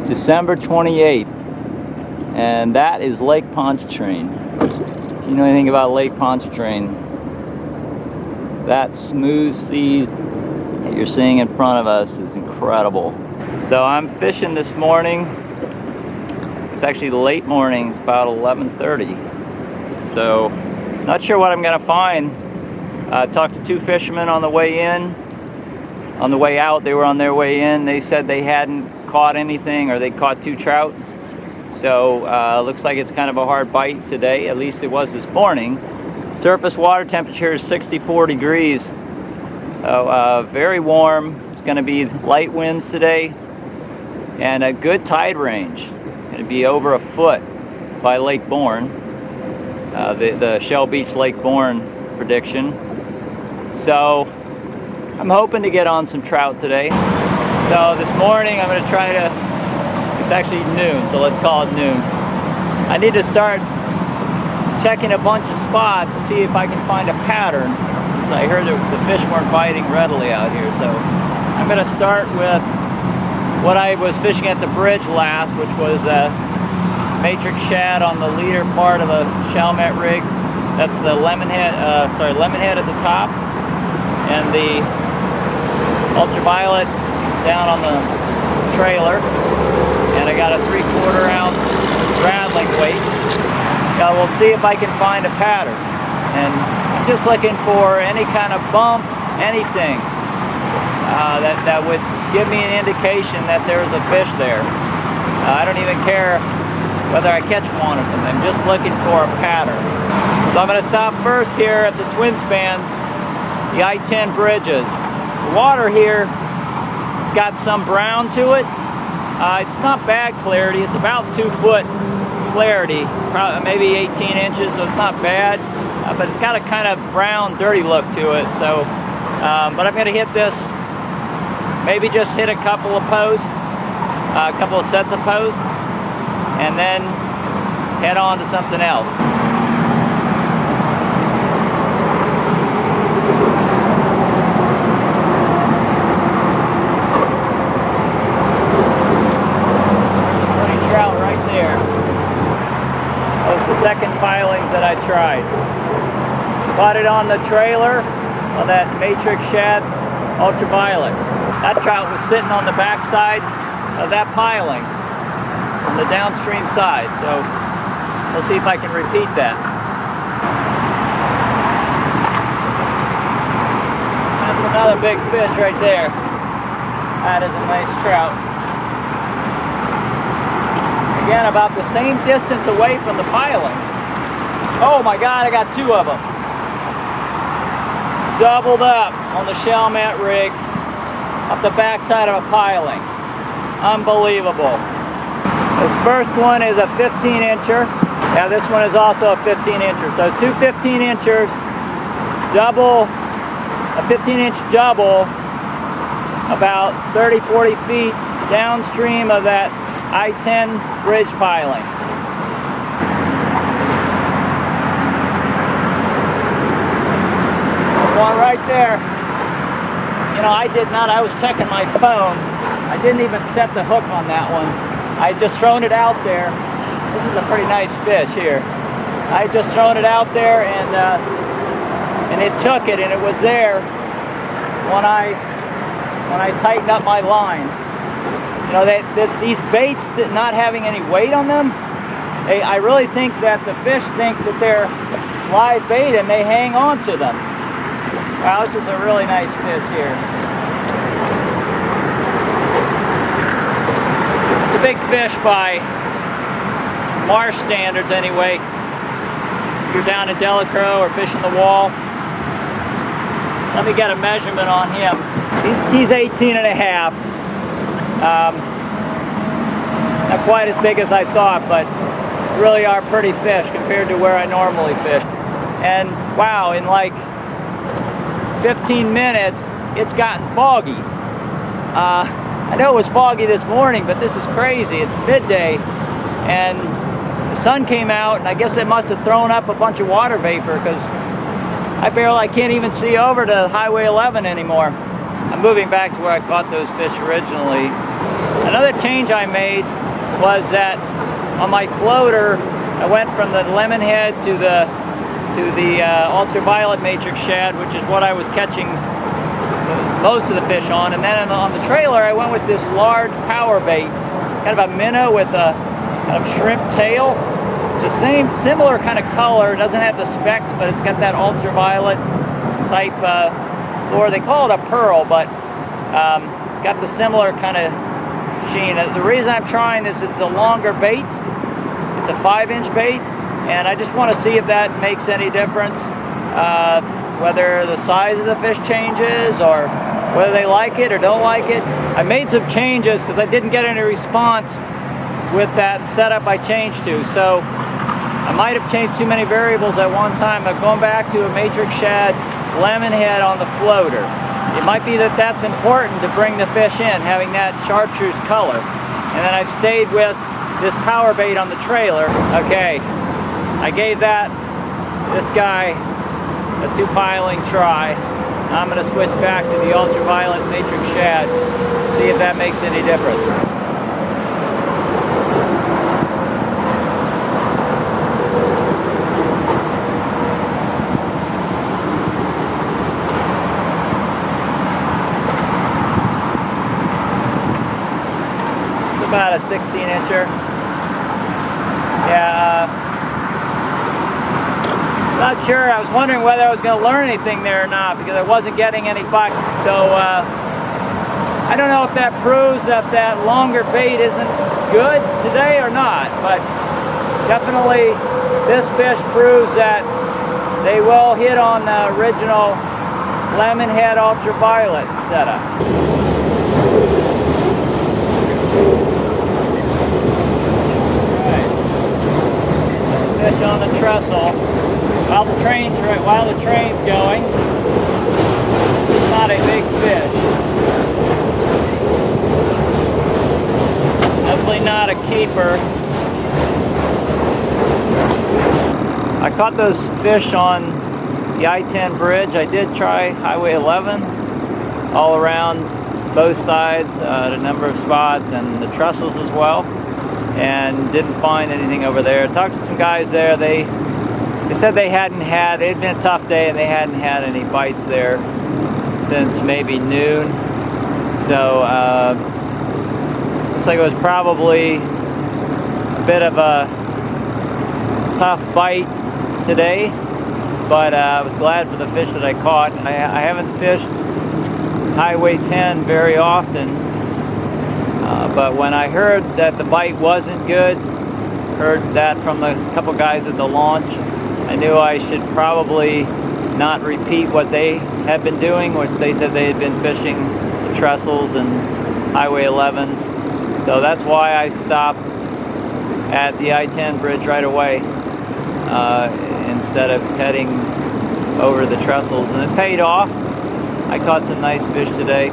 December 28th, and that is Lake Pontchartrain. If you know anything about Lake Pontchartrain, that smooth sea that you're seeing in front of us is incredible. So I'm fishing this morning. It's actually late morning. It's about 11:30. So not sure what I'm gonna find. Talked to two fishermen on the way in. On the way out, they were on their way in. They said they hadn't caught anything, or they caught 2 trout. So looks like it's kind of a hard bite today. At least it was this morning. Surface water temperature is 64 degrees. So very warm. It's going to be light winds today, and a good tide range. It's going to be over a foot by Lake Bourne, the Shell Beach Lake Bourne prediction. So I'm hoping to get on some trout today. So this morning I'm going to try to, it's actually noon, so let's call it noon. I need to start checking a bunch of spots to see if I can find a pattern. So I heard that the fish weren't biting readily out here. So I'm going to start with what I was fishing at the bridge last, which was a matrix shad on the leader part of a Chalmette rig. That's the lemonhead at the top, and the ultraviolet down on the trailer. And I got a 3/4 ounce rattling weight. Now we'll see if I can find a pattern. And I'm just looking for any kind of bump, anything that would give me an indication that there's a fish there. I don't even care whether I catch one or something. I'm just looking for a pattern. So I'm going to stop first here at the twin spans, the I-10 bridges. The water here has got some brown to it. It's not bad clarity. It's about 2 foot clarity, probably maybe 18 inches, so it's not bad. But it's got a kind of brown, dirty look to it. So, but I'm going to hit this. Maybe just hit a couple of posts, a couple of sets of posts, and then head on to something else. Second pilings that I tried. Caught it on the trailer of that matrix shad ultraviolet. That trout was sitting on the back side of that piling on the downstream side. So we'll see if I can repeat that. That's another big fish right there. That is a nice trout. Again, about the same distance away from the piling. Oh my God, I got 2 of them. Doubled up on the Chalmette rig up the backside of a piling. Unbelievable. This first one is a 15-incher. Now this one is also a 15-incher. So 2 15-inchers, double, a 15-inch double, about 30, 40 feet downstream of that I-10 bridge piling. There's one right there. You know, I was checking my phone. I didn't even set the hook on that one. I had just thrown it out there. This is a pretty nice fish here. I had just thrown it out there, and it took it, and it was there when I tightened up my line. You know, these baits not having any weight on them, I really think that the fish think that they're live bait and they hang on to them. Wow, this is a really nice fish here. It's a big fish by marsh standards anyway. If you're down in Delacroix or fishing the wall. Let me get a measurement on him. He's 18 and a half. Not quite as big as I thought, but really are pretty fish compared to where I normally fish. And wow, in like 15 minutes, it's gotten foggy. I know it was foggy this morning, but this is crazy. It's midday, and the sun came out, and I guess it must have thrown up a bunch of water vapor, because I can't even see over to Highway 11 anymore. I'm moving back to where I caught those fish originally. Another change I made was that on my floater, I went from the lemonhead to the ultraviolet matrix shad, which is what I was catching most of the fish on. And then on the trailer, I went with this large power bait, kind of a minnow with a kind of shrimp tail. It's the similar kind of color. It doesn't have the specks, but it's got that ultraviolet type lure. They call it a pearl, but it's got the similar kind of sheen. The reason I'm trying this is it's a longer bait. It's a 5-inch bait, and I just want to see if that makes any difference, whether the size of the fish changes or whether they like it or don't like it. I made some changes because I didn't get any response with that setup I changed to, so I might have changed too many variables at one time. I've gone back to a matrix shad lemonhead on the floater. It might be that that's important to bring the fish in, having that chartreuse color. And then I've stayed with this power bait on the trailer. Okay, I gave this guy a 2-piling try. Now I'm going to switch back to the ultraviolet matrix shad, see if that makes any difference. About a 16-incher. Yeah, not sure. I was wondering whether I was going to learn anything there or not because I wasn't getting any bite. So I don't know if that proves that that longer bait isn't good today or not, but definitely this fish proves that they will hit on the original lemonhead ultraviolet setup. Fish on the trestle while the train's going. It's not a big fish. Definitely not a keeper. I caught those fish on the I-10 bridge. I did try Highway 11 all around both sides at a number of spots, and the trestles as well, and didn't find anything over there. Talked to some guys there. They said it'd been a tough day and they hadn't had any bites there since maybe noon. So looks like it was probably a bit of a tough bite today, but I was glad for the fish that I caught. I haven't fished Highway 10 very often, but when I heard that the bite wasn't good, heard that from a couple guys at the launch, I knew I should probably not repeat what they had been doing, which they said they had been fishing the trestles and Highway 11. So that's why I stopped at the I-10 bridge right away instead of heading over the trestles, and it paid off. I caught some nice fish today.